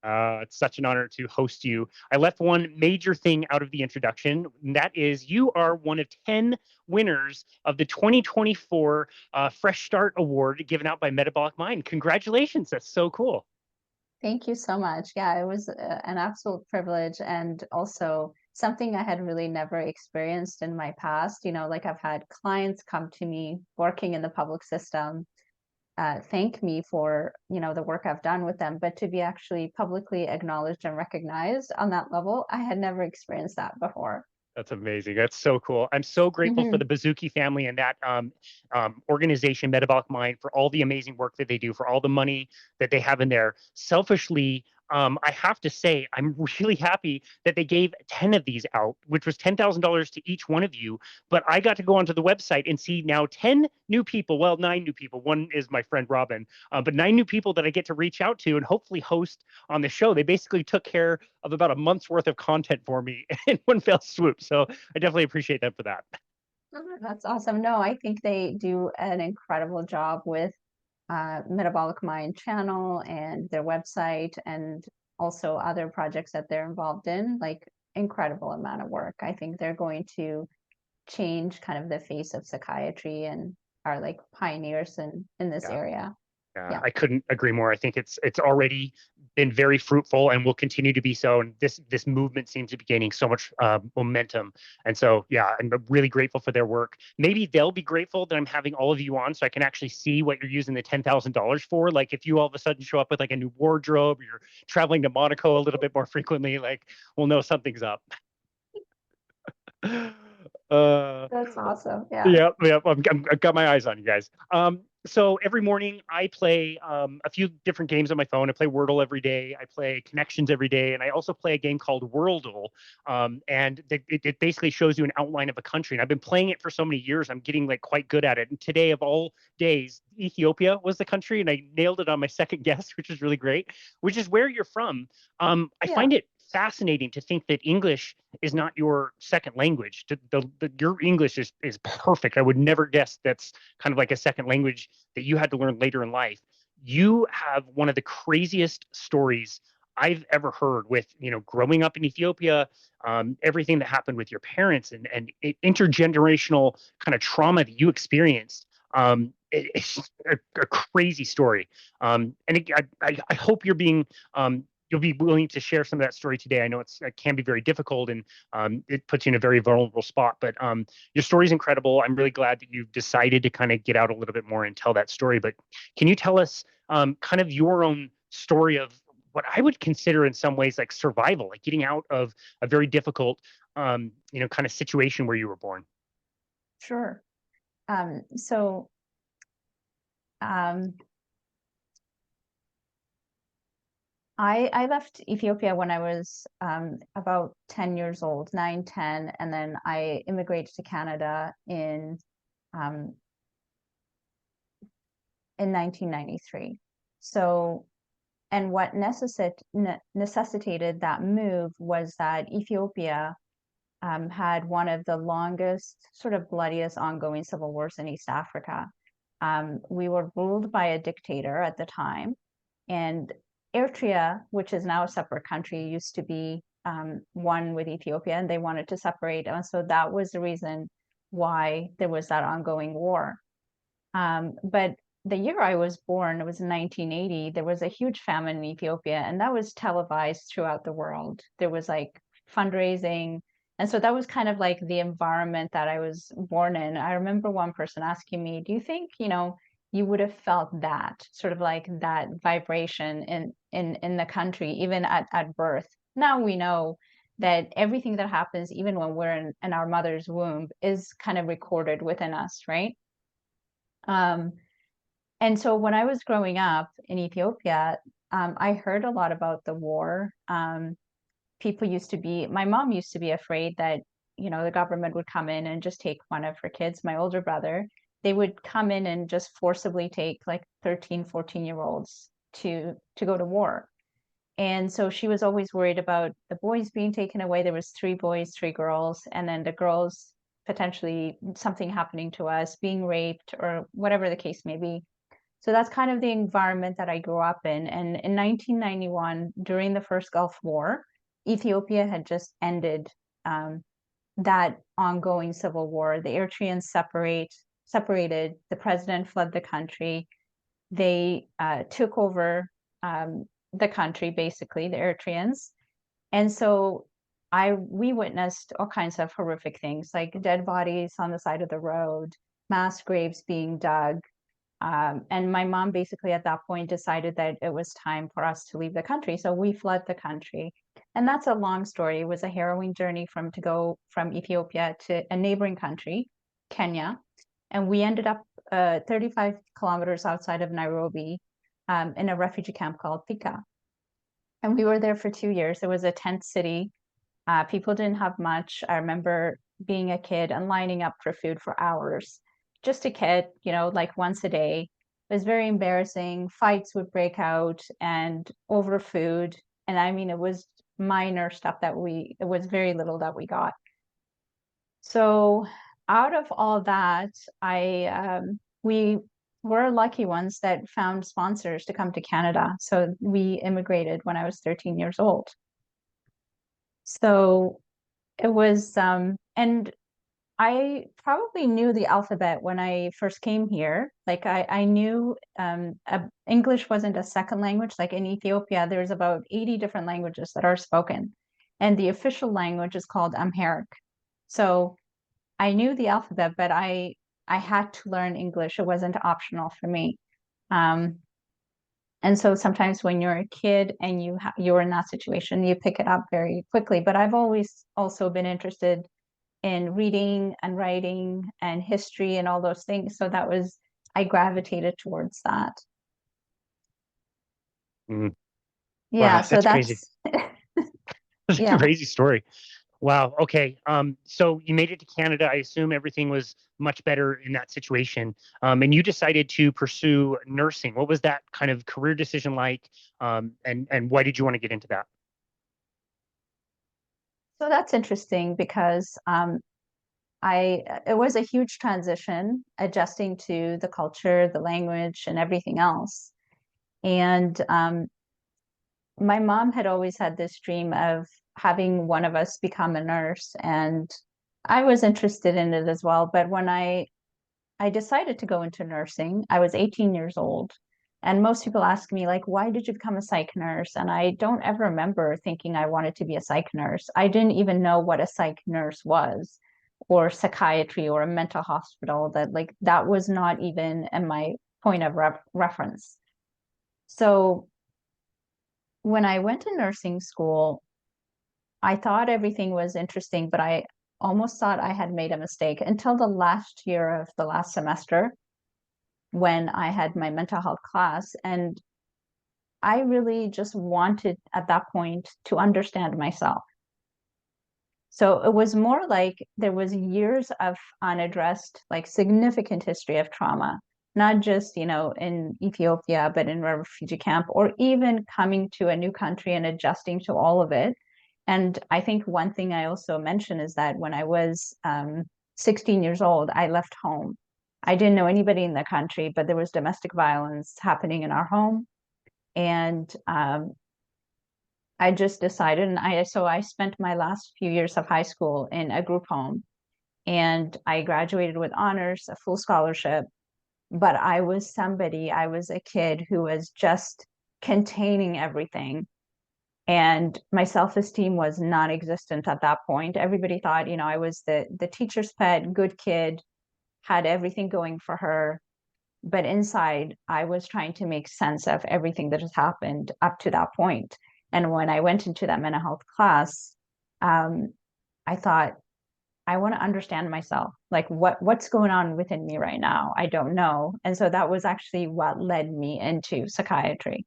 It's such an honor to host you. I left one major thing out of the introduction, and that is you are one of 10 winners of the 2024 Fresh Start Award given out by Metabolic Mind. Congratulations. That's so cool. Thank you so much. Yeah, it was an absolute privilege and also something I had really never experienced in my past. Like I've had clients come to me working in the public system, thank me for, the work I've done with them, but to be actually publicly acknowledged and recognized on that level, I had never experienced that before. That's amazing. That's so cool. I'm so grateful for Hmm. the Bazooki family and that organization, Metabolic Mind, for all the amazing work that they do, for all the money that they have in there. Selfishly, I have to say, I'm really happy that they gave 10 of these out, which was $10,000 to each one of you. But I got to go onto the website and see now 10 new people. Well, nine new people. One is my friend Robin, but nine new people that I get to reach out to and hopefully host on the show. They basically took care of about a month's worth of content for me in one fell swoop. So I definitely appreciate them for that. That's awesome. No, I think they do an incredible job with Metabolic Mind channel and their website and also other projects that they're involved in, like incredible amount of work. I think they're going to change kind of the face of psychiatry and are like pioneers in this Yeah. area. Yeah. I couldn't agree more. I think it's already been very fruitful and will continue to be so. And this movement seems to be gaining so much momentum. And so, yeah, I'm really grateful for their work. Maybe they'll be grateful that I'm having all of you on, so I can actually see what you're using the $10,000 for. Like if you all of a sudden show up with like a new wardrobe, or you're traveling to Monaco a little bit more frequently, like we'll know something's up. uh, That's awesome. Yeah. Yeah, yeah, I've got my eyes on you guys. So every morning I play a few different games on my phone. I play Wordle every day. I play Connections every day, and I also play a game called Worldle. And it basically shows you an outline of a country. And I've been playing it for so many years, I'm getting like quite good at it. And today, of all days, Ethiopia was the country, and I nailed it on my second guess, which is really great. Which is where you're from. I Yeah. find it fascinating to think that English is not your second language. Your English is perfect. I would never guess that's kind of like a second language that you had to learn later in life. You have one of the craziest stories I've ever heard with, growing up in Ethiopia, everything that happened with your parents and intergenerational kind of trauma that you experienced. It's a crazy story. I hope you'll be willing to share some of that story today. I know it can be very difficult and it puts you in a very vulnerable spot, but your story is incredible. I'm really glad that you've decided to kind of get out a little bit more and tell that story. But can you tell us kind of your own story of what I would consider in some ways like survival, like getting out of a very difficult, kind of situation where you were born? Sure. So um, I left Ethiopia when I was about 10 years old, 9, 10, and then I immigrated to Canada um, in 1993. So, and what necessitated that move was that Ethiopia had one of the longest, sort of bloodiest ongoing civil wars in East Africa. We were ruled by a dictator at the time, and Eritrea, which is now a separate country, used to be one with Ethiopia, and they wanted to separate. And so that was the reason why there was that ongoing war. But the year I was born, it was in 1980, there was a huge famine in Ethiopia, and that was televised throughout the world. There was like fundraising. And so that was kind of like the environment that I was born in. I remember one person asking me, do you think, you would have felt that sort of like that vibration in the country, even at birth? Now we know that everything that happens, even when we're in our mother's womb, is kind of recorded within us, right? Um, and so when I was growing up in Ethiopia, I heard a lot about the war. My mom used to be afraid that, the government would come in and just take one of her kids, my older brother. They would come in and just forcibly take like 13, 14-year-olds to go to war. And so she was always worried about the boys being taken away. There was 3 boys, 3 girls, and then the girls potentially something happening to us, being raped or whatever the case may be. So that's kind of the environment that I grew up in. And in 1991, during the first Gulf War, Ethiopia had just ended that ongoing civil war. The Eritreans separated. The president fled the country. They took over the country, basically, the Eritreans. And so we witnessed all kinds of horrific things, like dead bodies on the side of the road, mass graves being dug. And my mom basically at that point decided that it was time for us to leave the country. So we fled the country. And that's a long story. It was a harrowing journey to go from Ethiopia to a neighboring country, Kenya. And we ended up 35 kilometers outside of Nairobi in a refugee camp called Thika. And we were there for 2 years. It was a tent city. People didn't have much. I remember being a kid and lining up for food for hours. Just a kid, like once a day. It was very embarrassing. Fights would break out and over food. And I mean, it was minor stuff it was very little that we got. So out of all that, we were lucky ones that found sponsors to come to Canada. So we immigrated when I was 13 years old. So it was, and I probably knew the alphabet when I first came here. Like I knew English wasn't a second language. Like in Ethiopia, there's about 80 different languages that are spoken. And the official language is called Amharic. So I knew the alphabet, but I had to learn English. It wasn't optional for me. And so sometimes when you're a kid and you're in that situation, you pick it up very quickly. But I've always also been interested in reading and writing and history and all those things. So I gravitated towards that. Mm. Yeah, Wow, so that's crazy. That's a yeah. crazy story. Wow. Okay. So you made it to Canada. I assume everything was much better in that situation. And you decided to pursue nursing. What was that kind of career decision like? And why did you want to get into that? So that's interesting because it was a huge transition adjusting to the culture, the language, and everything else. And my mom had always had this dream of having one of us become a nurse, and I was interested in it as well. But when I decided to go into nursing, I was 18 years old. And most people ask me, like, why did you become a psych nurse? And I don't ever remember thinking I wanted to be a psych nurse. I didn't even know what a psych nurse was, or psychiatry, or a mental hospital. That was not even in my point of reference. So when I went to nursing school, I thought everything was interesting, but I almost thought I had made a mistake until the last year of the last semester when I had my mental health class. And I really just wanted at that point to understand myself. So it was more like there was years of unaddressed, like significant history of trauma, not just, in Ethiopia, but in a refugee camp, or even coming to a new country and adjusting to all of it. And I think one thing I also mentioned is that when I was 16 years old, I left home. I didn't know anybody in the country, but there was domestic violence happening in our home. And I just decided, so I spent my last few years of high school in a group home, and I graduated with honors, a full scholarship. But I was a kid who was just containing everything. And my self-esteem was non-existent at that point. Everybody thought, I was the teacher's pet, good kid, had everything going for her. But inside, I was trying to make sense of everything that has happened up to that point. And when I went into that mental health class, I thought, I want to understand myself. Like what's going on within me right now? I don't know. And so that was actually what led me into psychiatry.